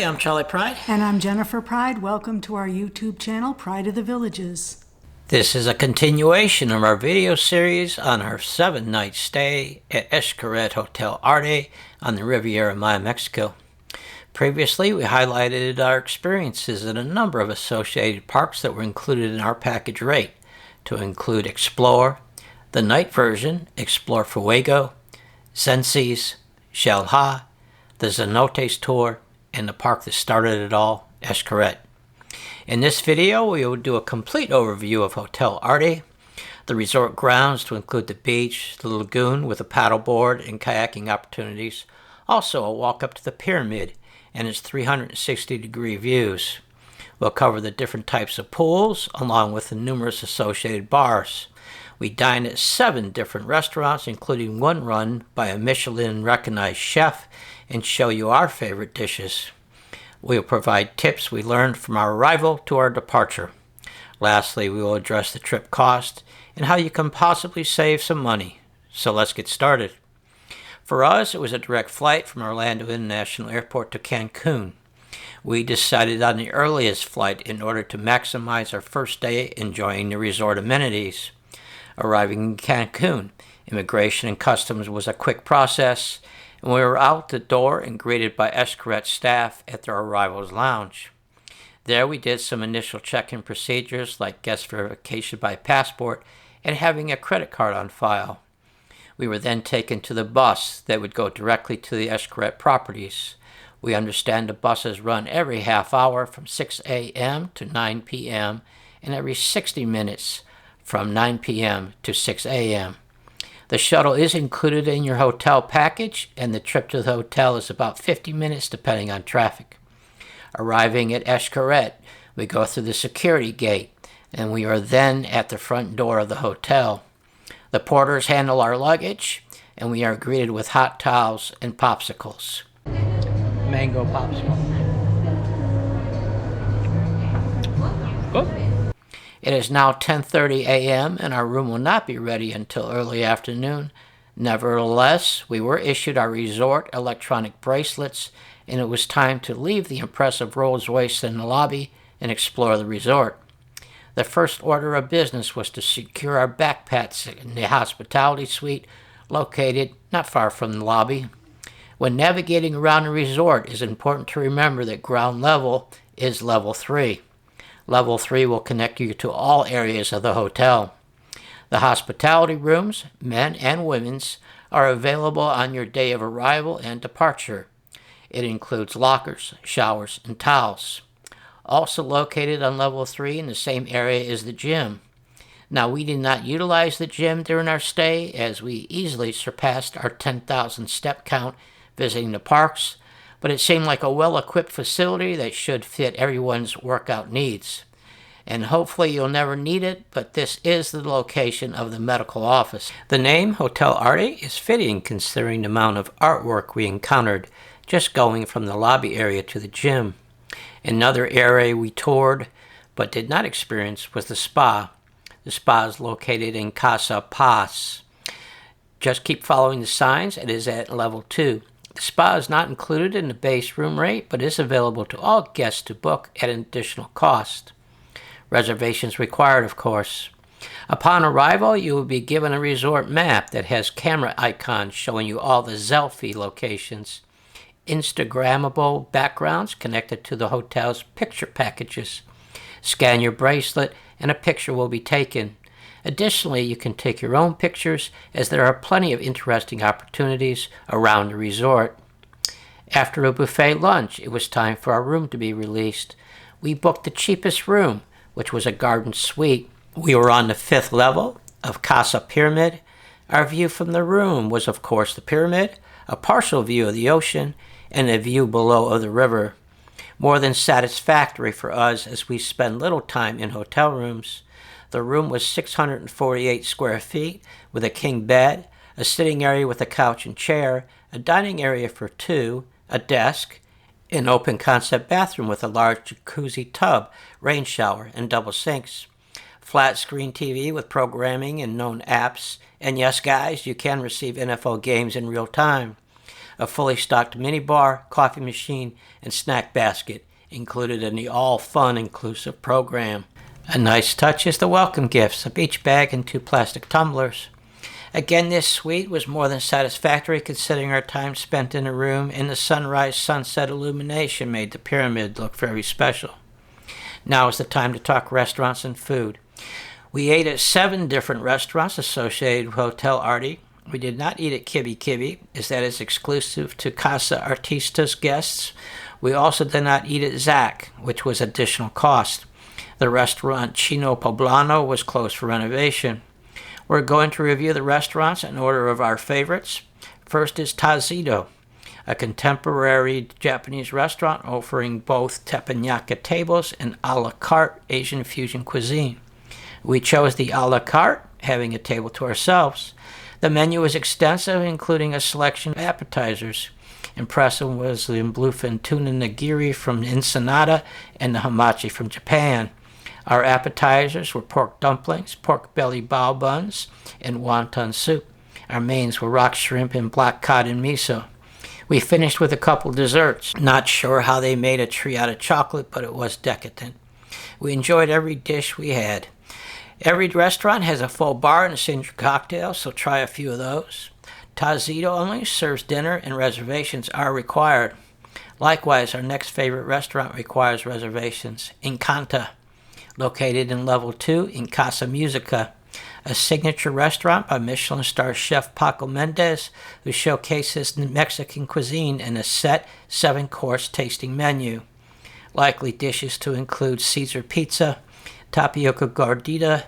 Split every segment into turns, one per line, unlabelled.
Hey, I'm Charlie Pryde.
And I'm Jennifer Pryde. Welcome to our YouTube channel, Pride of the Villages.
This is a continuation of our video series on our 7-night stay at Xcaret Hotel Arte on the Riviera Maya Mexico. Previously, we highlighted our experiences at a number of associated parks that were included in our package rate, to include Xplor, the night version, Xplor Fuego, Xenses, Xel-Ha, the Xenotes tour, and the park that started it all, Xcaret. In this video, we will do a complete overview of Hotel Arte, the resort grounds to include the beach, the lagoon with a paddleboard and kayaking opportunities, also a walk up to the pyramid and its 360-degree views. We'll cover the different types of pools, along with the numerous associated bars. We dine at 7 different restaurants, including one run by a Michelin-recognized chef, and show you our favorite dishes. We will provide tips we learned from our arrival to our departure. Lastly, we will address the trip cost and how you can possibly save some money. So let's get started. For us, it was a direct flight from Orlando International Airport to Cancun. We decided on the earliest flight in order to maximize our first day enjoying the resort amenities. Arriving in Cancun, immigration and customs was a quick process, and we were out the door and greeted by Xcaret staff at their arrivals lounge. There we did some initial check-in procedures like guest verification by passport and having a credit card on file. We were then taken to the bus that would go directly to the Xcaret properties. We understand the buses run every half hour from 6 a.m. to 9 p.m. and every 60 minutes from 9 p.m. to 6 a.m. The shuttle is included in your hotel package, and the trip to the hotel is about 50 minutes depending on traffic. Arriving at Xcaret, we go through the security gate, and we are then at the front door of the hotel. The porters handle our luggage, and we are greeted with hot towels and popsicles. Mango popsicle. Oh. It is now 10:30 a.m. and our room will not be ready until early afternoon. Nevertheless, we were issued our resort electronic bracelets, and it was time to leave the impressive Rolls-Royce in the lobby and explore the resort. The first order of business was to secure our backpacks in the hospitality suite located not far from the lobby. When navigating around the resort, it is important to remember that ground level is level 3. Level 3 will connect you to all areas of the hotel. The hospitality rooms, men and women's, are available on your day of arrival and departure. It includes lockers, showers, and towels. Also located on level 3 in the same area is the gym. Now, we did not utilize the gym during our stay as we easily surpassed our 10,000 step count visiting the parks, but it seemed like a well-equipped facility that should fit everyone's workout needs. And hopefully you'll never need it, but this is the location of the medical office. The name Hotel Arte is fitting considering the amount of artwork we encountered just going from the lobby area to the gym. Another area we toured but did not experience was the spa. The spa is located in Casa Paz. Just keep following the signs. It is at level 2. The spa is not included in the base room rate, but is available to all guests to book at an additional cost. Reservations required, of course. Upon arrival, you will be given a resort map that has camera icons showing you all the selfie locations, Instagrammable backgrounds connected to the hotel's picture packages. Scan your bracelet and a picture will be taken. Additionally, you can take your own pictures as there are plenty of interesting opportunities around the resort. After a buffet lunch, it was time for our room to be released. We booked the cheapest room, which was a garden suite. We were on the 5th level of Casa Pyramid. Our view from the room was, of course, the pyramid, a partial view of the ocean, and a view below of the river. More than satisfactory for us as we spend little time in hotel rooms. The room was 648 square feet with a king bed, a sitting area with a couch and chair, a dining area for 2, a desk, an open concept bathroom with a large jacuzzi tub, rain shower, and double sinks. Flat screen TV with programming and known apps. And yes, guys, you can receive NFL games in real time. a fully stocked minibar, coffee machine, and snack basket included in the all-fun inclusive program. A nice touch is the welcome gifts, a beach bag and 2 plastic tumblers. Again, this suite was more than satisfactory considering our time spent in a room, and the sunrise-sunset illumination made the pyramid look very special. Now is the time to talk restaurants and food. We ate at 7 different restaurants associated with Hotel Arte. We did not eat at Kibi Kibi, as that is exclusive to Casa Artista's guests. We also did not eat at Zac, which was additional cost. The restaurant Chino Poblano was closed for renovation. We're going to review the restaurants in order of our favorites. First is Tazido, a contemporary Japanese restaurant offering both teppanyaki tables and a la carte Asian fusion cuisine. We chose the a la carte, having a table to ourselves. The menu was extensive, including a selection of appetizers. Impressive was the bluefin tuna nigiri from Ensenada and the hamachi from Japan. Our appetizers were pork dumplings, pork belly bao buns, and wonton soup. Our mains were rock shrimp and black cod and miso. We finished with a couple desserts. Not sure how they made a tree out of chocolate, but it was decadent. We enjoyed every dish we had. Every restaurant has a full bar and a signature cocktail, so try a few of those. Tazido only serves dinner and reservations are required. Likewise, our next favorite restaurant requires reservations. Encanta, located in level 2 in Casa Musica, a signature restaurant by Michelin star chef Paco Mendez, who showcases Mexican cuisine in a set 7-course tasting menu. Likely dishes to include Caesar pizza, tapioca gordita,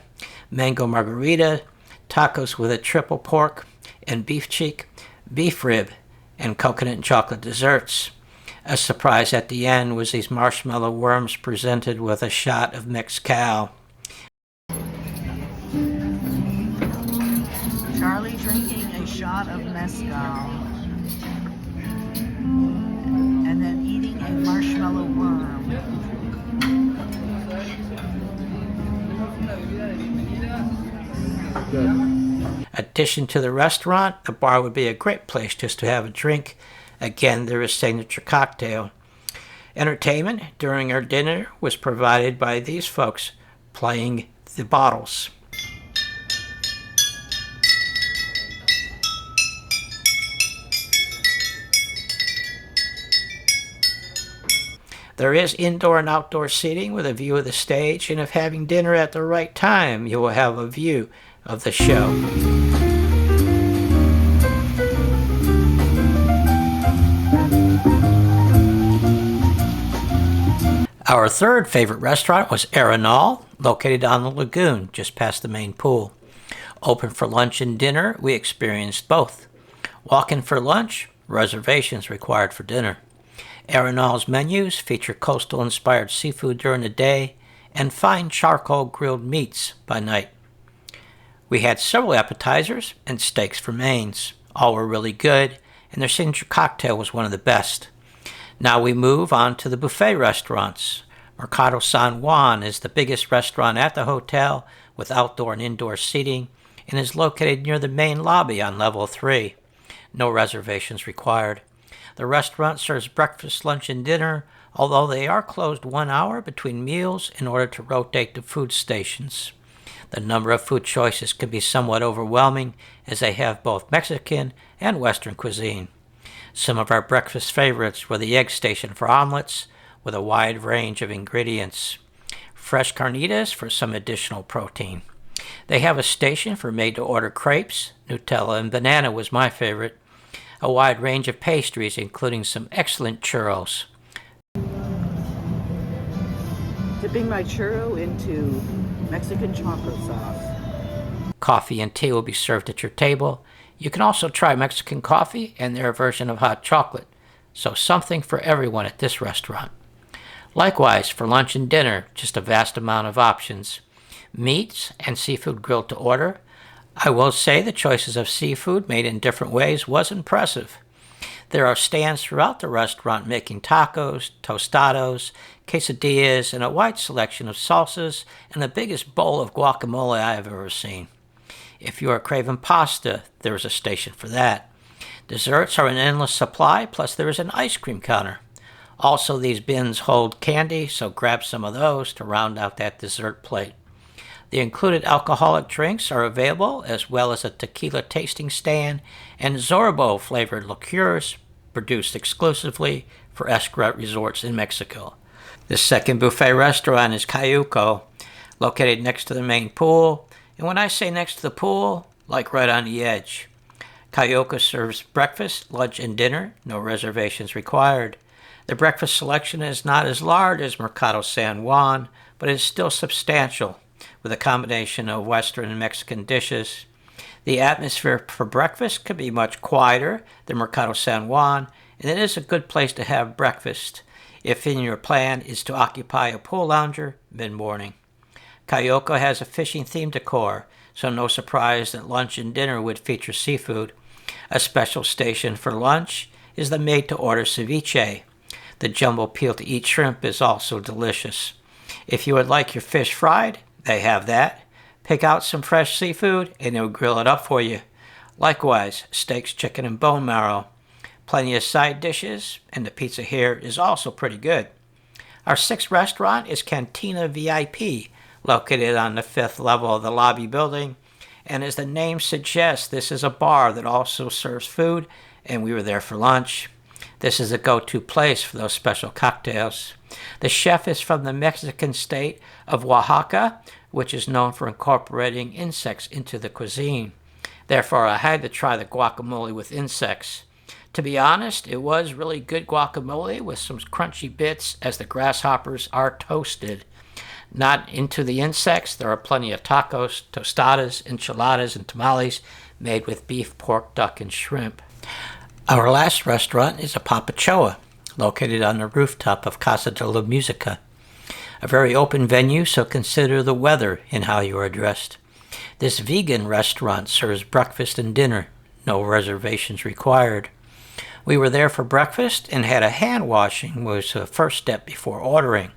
mango margarita, tacos with a triple pork and beef cheek, beef rib, and coconut and chocolate desserts. A surprise at the end was these marshmallow worms presented with a shot of mezcal.
Charlie drinking a shot of mezcal and then eating a marshmallow worm.
Addition to the restaurant, the bar would be a great place just to have a drink. Again, there is signature cocktail. Entertainment during our dinner was provided by these folks playing the bottles. There is indoor and outdoor seating with a view of the stage, and if having dinner at the right time, you will have a view of the show. Our third favorite restaurant was Arenal, located on the lagoon, just past the main pool. Open for lunch and dinner, we experienced both. Walk-in for lunch, reservations required for dinner. Arenal's menus feature coastal-inspired seafood during the day and fine charcoal grilled meats by night. We had several appetizers and steaks for mains. All were really good, and their signature cocktail was one of the best. Now we move on to the buffet restaurants. Mercado San Juan is the biggest restaurant at the hotel with outdoor and indoor seating and is located near the main lobby on level 3. No reservations required. The restaurant serves breakfast, lunch, and dinner, although they are closed 1 hour between meals in order to rotate the food stations. The number of food choices can be somewhat overwhelming as they have both Mexican and Western cuisine. Some of our breakfast favorites were the egg station for omelets with a wide range of ingredients. Fresh carnitas for some additional protein. They have a station for made-to-order crepes. Nutella and banana was my favorite. A wide range of pastries, including some excellent churros.
Dipping my churro into Mexican chocolate sauce.
Coffee and tea will be served at your table. You can also try Mexican coffee and their version of hot chocolate. So something for everyone at this restaurant. Likewise, for lunch and dinner, just a vast amount of options. Meats and seafood grilled to order. I will say the choices of seafood made in different ways was impressive. There are stands throughout the restaurant making tacos, tostados, quesadillas, and a wide selection of salsas and the biggest bowl of guacamole I have ever seen. If you are craving pasta, there is a station for that. Desserts are an endless supply, plus there is an ice cream counter. Also, these bins hold candy, so grab some of those to round out that dessert plate. The included alcoholic drinks are available, as well as a tequila tasting stand and Zorbo flavored liqueurs produced exclusively for Xcaret resorts in Mexico. The second buffet restaurant is Cayuco, located next to the main pool. And when I say next to the pool, like right on the edge. Cayuco serves breakfast, lunch, and dinner, no reservations required. The breakfast selection is not as large as Mercado San Juan, but is still substantial, with a combination of Western and Mexican dishes. The atmosphere for breakfast could be much quieter than Mercado San Juan, and it is a good place to have breakfast if in your plan is to occupy a pool lounger mid-morning. Cayuco has a fishing-themed decor, so no surprise that lunch and dinner would feature seafood. A special station for lunch is the made-to-order ceviche. The jumbo peel-to-eat shrimp is also delicious. If you would like your fish fried, they have that. Pick out some fresh seafood and they'll grill it up for you. Likewise, steaks, chicken, and bone marrow. Plenty of side dishes, and the pizza here is also pretty good. Our sixth restaurant is Cantina VIP, located on the 5th level of the lobby building. And as the name suggests, this is a bar that also serves food, and we were there for lunch. This is a go-to place for those special cocktails. The chef is from the Mexican state of Oaxaca, which is known for incorporating insects into the cuisine. Therefore, I had to try the guacamole with insects. To be honest, it was really good guacamole with some crunchy bits as the grasshoppers are toasted. Not into the insects, there are plenty of tacos, tostadas, enchiladas, and tamales made with beef, pork, duck, and shrimp. Our last restaurant is a Papachoa, located on the rooftop of Casa de la Musica. A very open venue, so consider the weather in how you are dressed. This vegan restaurant serves breakfast and dinner, no reservations required. We were there for breakfast and had a hand washing, was the first step before ordering.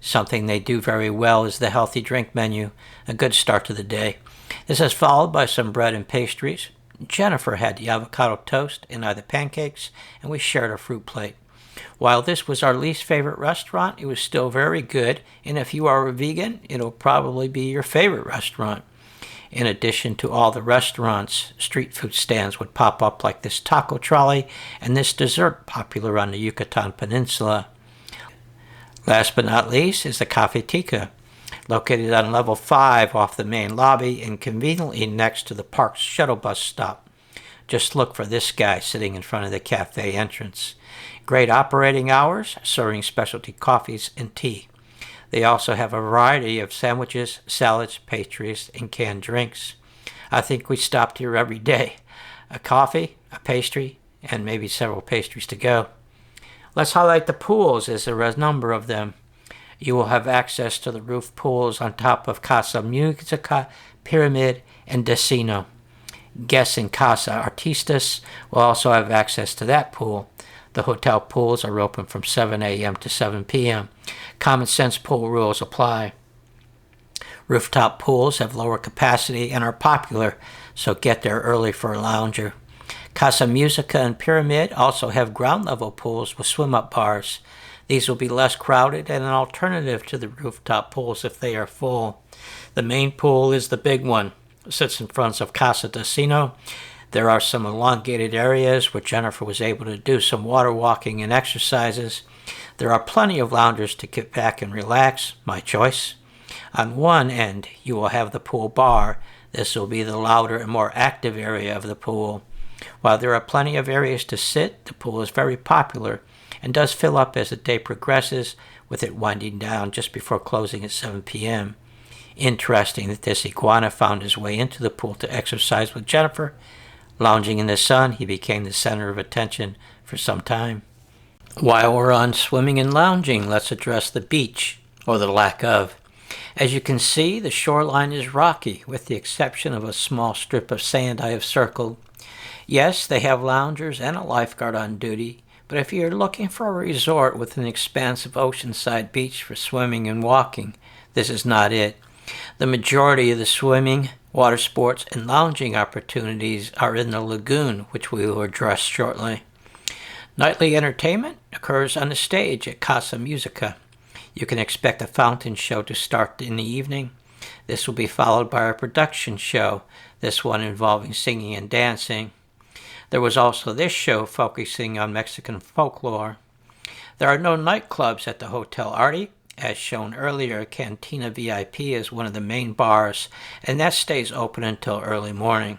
Something they do very well is the healthy drink menu, a good start to the day. This is followed by some bread and pastries. Jennifer had the avocado toast and I the pancakes, and we shared a fruit plate. While this was our least favorite restaurant, it was still very good, and if you are a vegan, it'll probably be your favorite restaurant. In addition to all the restaurants, street food stands would pop up like this taco trolley and this dessert popular on the Yucatan Peninsula. Last but not least is the Cafetica, located on level 5 off the main lobby and conveniently next to the park's shuttle bus stop. Just look for this guy sitting in front of the cafe entrance. Great operating hours, serving specialty coffees and tea. They also have a variety of sandwiches, salads, pastries, and canned drinks. I think we stopped here every day. A coffee, a pastry, and maybe several pastries to go. Let's highlight the pools, as there are a number of them. You will have access to the roof pools on top of Casa Musica, Pyramid, and Decino. Guests in Casa Artistas will also have access to that pool. The hotel pools are open from 7 a.m. to 7 p.m. Common sense pool rules apply. Rooftop pools have lower capacity and are popular, so get there early for a lounger. Casa Musica and Pyramid also have ground-level pools with swim-up bars. These will be less crowded and an alternative to the rooftop pools if they are full. The main pool is the big one. It sits in front of Casa Decino. There are some elongated areas where Jennifer was able to do some water walking and exercises. There are plenty of loungers to get back and relax, my choice. On one end, you will have the pool bar. This will be the louder and more active area of the pool. While there are plenty of areas to sit, the pool is very popular and does fill up as the day progresses, with it winding down just before closing at 7 p.m. Interesting that this iguana found his way into the pool to exercise with Jennifer. Lounging in the sun, he became the center of attention for some time. While we're on swimming and lounging, let's address the beach, or the lack of. As you can see, the shoreline is rocky, with the exception of a small strip of sand I have circled. Yes, they have loungers and a lifeguard on duty, but if you're looking for a resort with an expansive oceanside beach for swimming and walking, this is not it. The majority of the swimming, water sports, and lounging opportunities are in the lagoon, which we will address shortly. Nightly entertainment occurs on the stage at Casa Musica. You can expect a fountain show to start in the evening. This will be followed by a production show, this one involving singing and dancing. There was also this show focusing on Mexican folklore. There are no nightclubs at the Hotel Arte. As shown earlier, Cantina VIP is one of the main bars, and that stays open until early morning.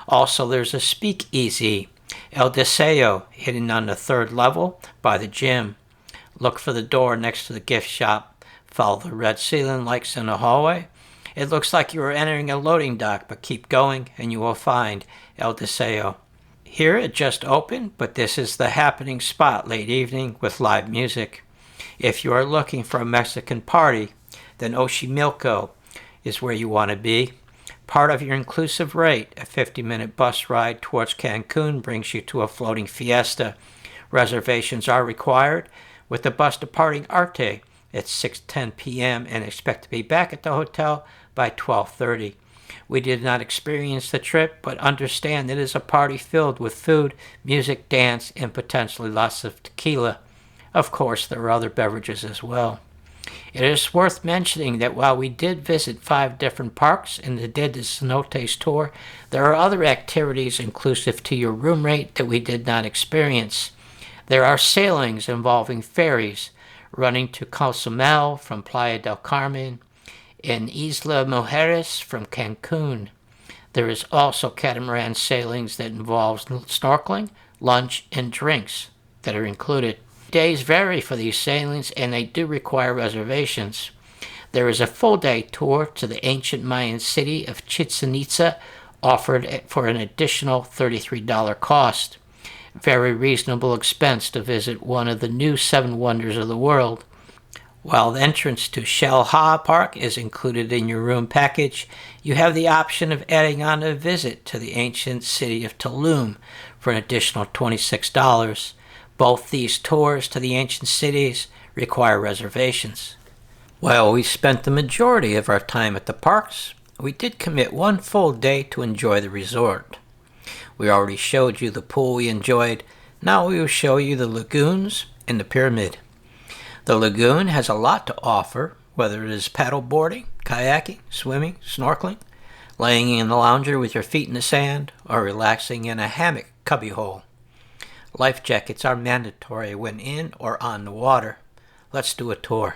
Also, there's a speakeasy, El Deseo, hidden on the 3rd level by the gym. Look for the door next to the gift shop. Follow the red ceiling lights in the hallway. It looks like you are entering a loading dock, but keep going and you will find El Deseo. Here it just opened, but this is the happening spot late evening with live music. If you are looking for a Mexican party, then Xochimilco is where you want to be. Part of your inclusive rate, a 50-minute bus ride towards Cancun, brings you to a floating fiesta. Reservations are required, with the bus departing Arte at 6:10 p.m. and expect to be back at the hotel by 12:30. We did not experience the trip, but understand it is a party filled with food, music, dance, and potentially lots of tequila. Of course, there are other beverages as well. It is worth mentioning that while we did visit 5 different parks and did the Xenotes tour, there are other activities inclusive to your room rate that we did not experience. There are sailings involving ferries running to Cozumel from Playa del Carmen and Isla Mujeres from Cancun. There is also catamaran sailings that involves snorkeling, lunch, and drinks that are included. Days vary for these sailings, and they do require reservations. There is a full-day tour to the ancient Mayan city of Chichen Itza offered for an additional $33 cost. Very reasonable expense to visit one of the new 7 wonders of the world. While the entrance to Xel-Ha Park is included in your room package, you have the option of adding on a visit to the ancient city of Tulum for an additional $26. Both these tours to the ancient cities require reservations. While we spent the majority of our time at the parks, we did commit 1 full day to enjoy the resort. We already showed you the pool we enjoyed. Now we will show you the lagoons and the pyramid. The lagoon has a lot to offer, whether it is paddle boarding, kayaking, swimming, snorkeling, laying in the lounger with your feet in the sand, or relaxing in a hammock cubbyhole. Life jackets are mandatory when in or on the water. Let's do a tour.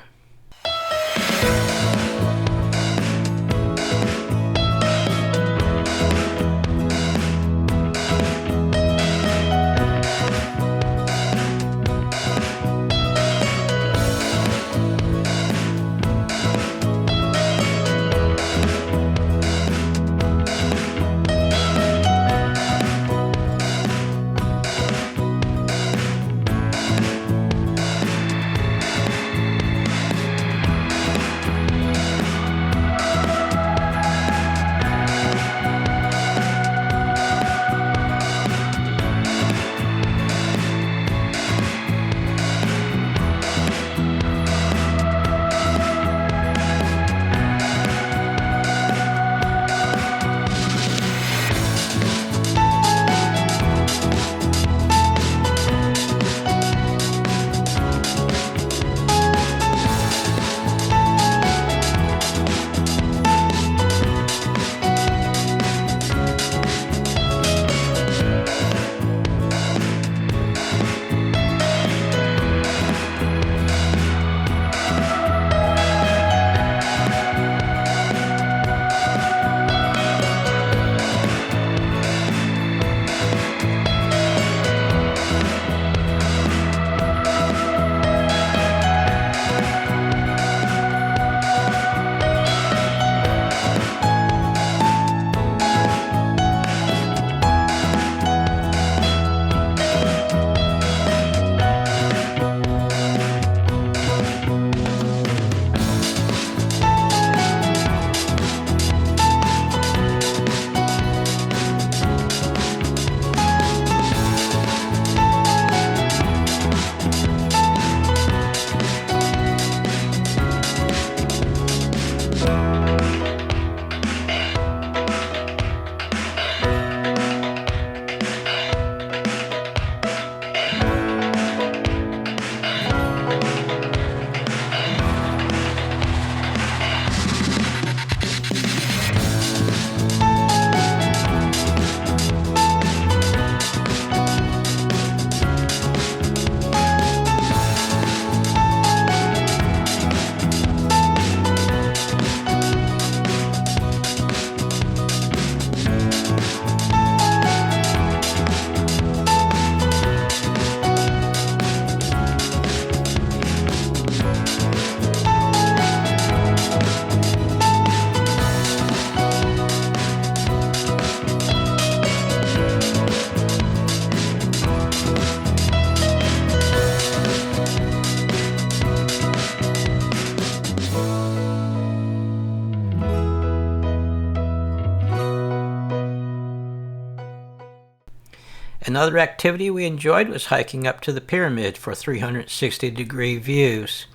Another activity we enjoyed was hiking up to the pyramid for 360-degree views.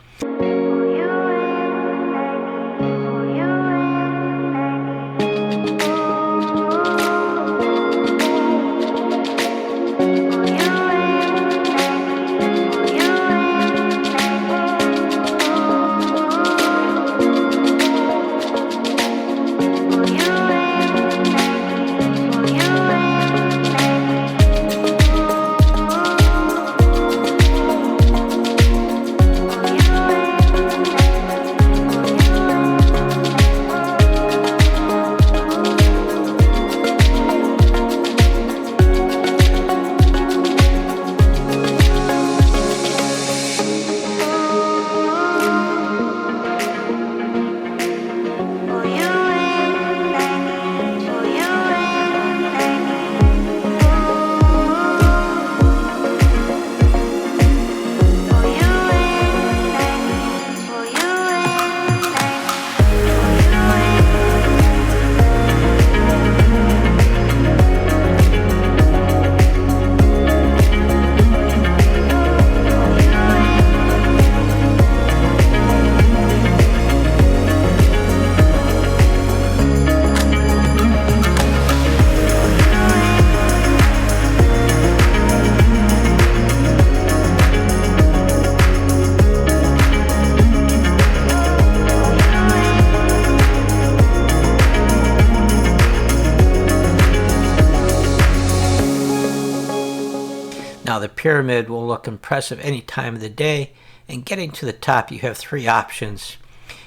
Now the pyramid will look impressive any time of the day, and getting to the top you have three options.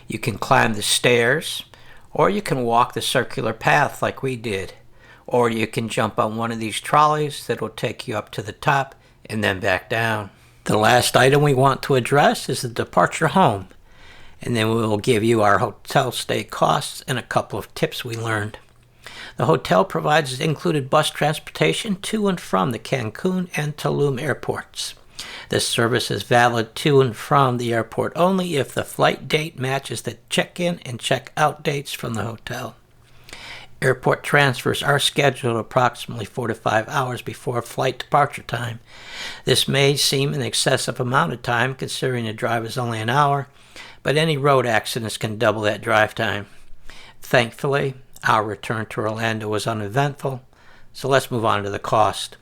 You can climb the stairs, or you can walk the circular path like we did, or you can jump on one of these trolleys that will take you up to the top and then back down. The last item we want to address is the departure home, and then we will give you our hotel stay costs and a couple of tips we learned. The hotel provides included bus transportation to and from the Cancun and Tulum airports. This service is valid to and from the airport only if the flight date matches the check-in and check-out dates from the hotel. Airport transfers are scheduled approximately 4 to 5 hours before flight departure time. This may seem an excessive amount of time considering the drive is only an hour, but any road accidents can double that drive time. Thankfully, our return to Orlando was uneventful, so let's move on to the cost.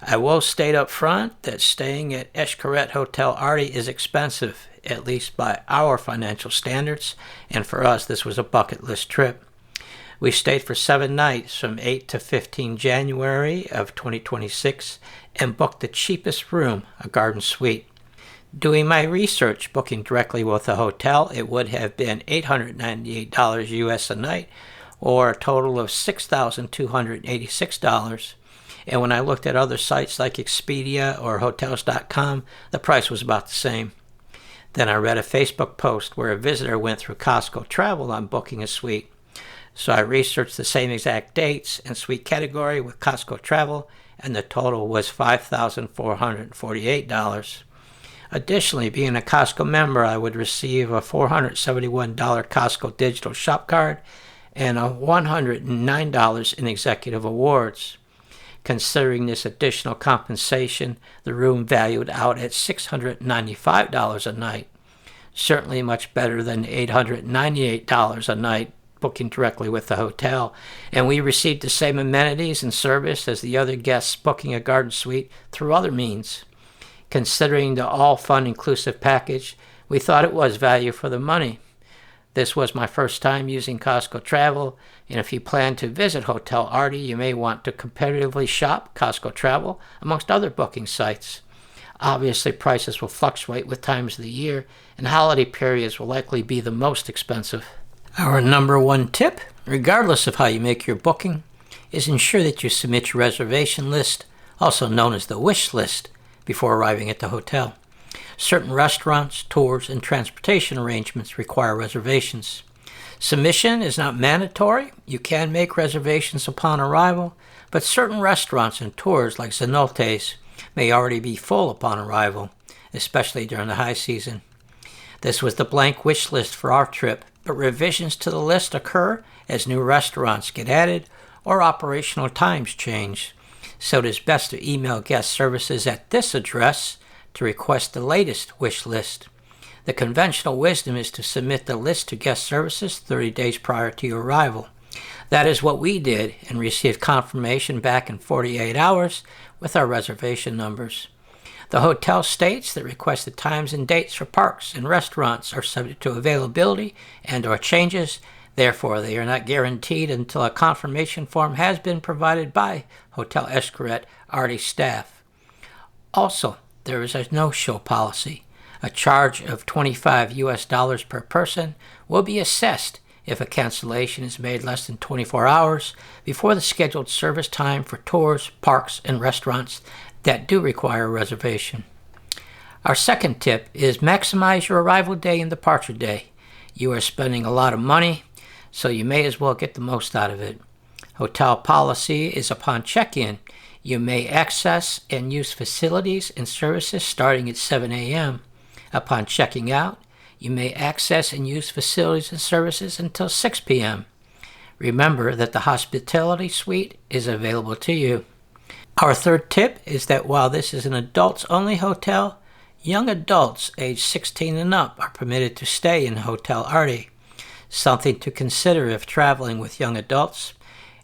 I will state up front that staying at Xcaret Hotel Arte is expensive, at least by our financial standards, and for us this was a bucket list trip. We stayed for 7 nights from 8 to 15 January of 2026 and booked the cheapest room, a garden suite. Doing my research, booking directly with the hotel, it would have been $898 US a night, or a total of $6,286. And when I looked at other sites like Expedia or Hotels.com, the price was about the same. Then I read a Facebook post where a visitor went through COSTCO Travel on booking a suite. So I researched the same exact dates and suite category with COSTCO Travel, and the total was $5,448. Additionally, being a COSTCO member, I would receive a $471 COSTCO digital shop card and a $109 in executive awards. Considering this additional compensation, the room valued out at $695 a night. Certainly much better than $898 a night booking directly with the hotel, and we received the same amenities and service as the other guests booking a garden suite through other means. Considering the all-fun inclusive package, we thought it was value for the money. This was my first time using COSTCO Travel, and if you plan to visit Hotel Arte, you may want to competitively shop COSTCO Travel amongst other booking sites. Obviously, prices will fluctuate with times of the year, and holiday periods will likely be the most expensive. Our number one tip, regardless of how you make your booking, is ensure that you submit your reservation list, also known as the wish list, before arriving at the hotel. Certain restaurants, tours, and transportation arrangements require reservations. Submission is not mandatory. You can make reservations upon arrival, but certain restaurants and tours like Xenotes may already be full upon arrival, especially during the high season. This was the blank wish list for our trip, but revisions to the list occur as new restaurants get added or operational times change. so it is best to email guest services at this address to request the latest wish list. The conventional wisdom is to submit the list to guest services 30 days prior to your arrival. That is what we did and received confirmation back in 48 hours with our reservation numbers. The hotel states that requested times and dates for parks and restaurants are subject to availability and/or changes. Therefore, they are not guaranteed until a confirmation form has been provided by Hotel Xcaret Arte staff. Also, there is a no-show policy. A charge of $25 per person will be assessed if a cancellation is made less than 24 hours before the scheduled service time for tours, parks, and restaurants that do require a reservation. Our second tip is maximize your arrival day and departure day. You are spending a lot of money, so you may as well get the most out of it. Hotel policy is upon check-in, you may access and use facilities and services starting at 7 a.m. Upon checking out, you may access and use facilities and services until 6 p.m. Remember that the hospitality suite is available to you. Our third tip is that while this is an adults-only hotel, young adults aged 16 and up are permitted to stay in Hotel Arte. Something to consider if traveling with young adults,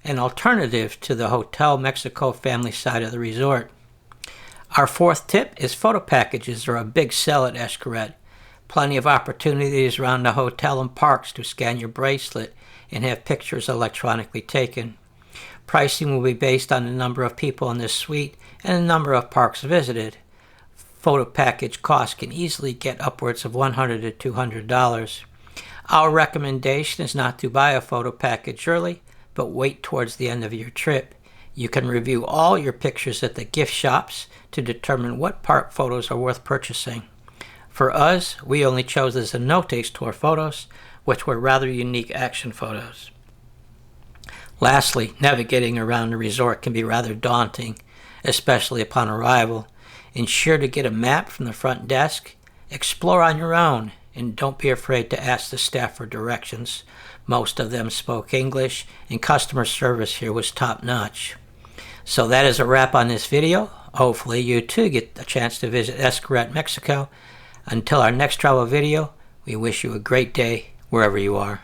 an alternative to the Hotel Mexico family side of the resort. Our fourth tip is photo packages are a big sell at Xcaret. Plenty of opportunities around the hotel and parks to scan your bracelet and have pictures electronically taken. Pricing will be based on the number of people in this suite and the number of parks visited. Photo package costs can easily get upwards of $100 to $200. Our recommendation is not to buy a photo package early, but wait towards the end of your trip. You can review all your pictures at the gift shops to determine what park photos are worth purchasing. For us, we only chose the Xenotes tour photos, which were rather unique action photos. Lastly, navigating around the resort can be rather daunting, especially upon arrival. Ensure to get a map from the front desk, explore on your own, and don't be afraid to ask the staff for directions. Most of them spoke English, and customer service here was top-notch. So that is a wrap on this video. Hopefully you too get a chance to visit Xcaret, Mexico. Until our next travel video, we wish you a great day wherever you are.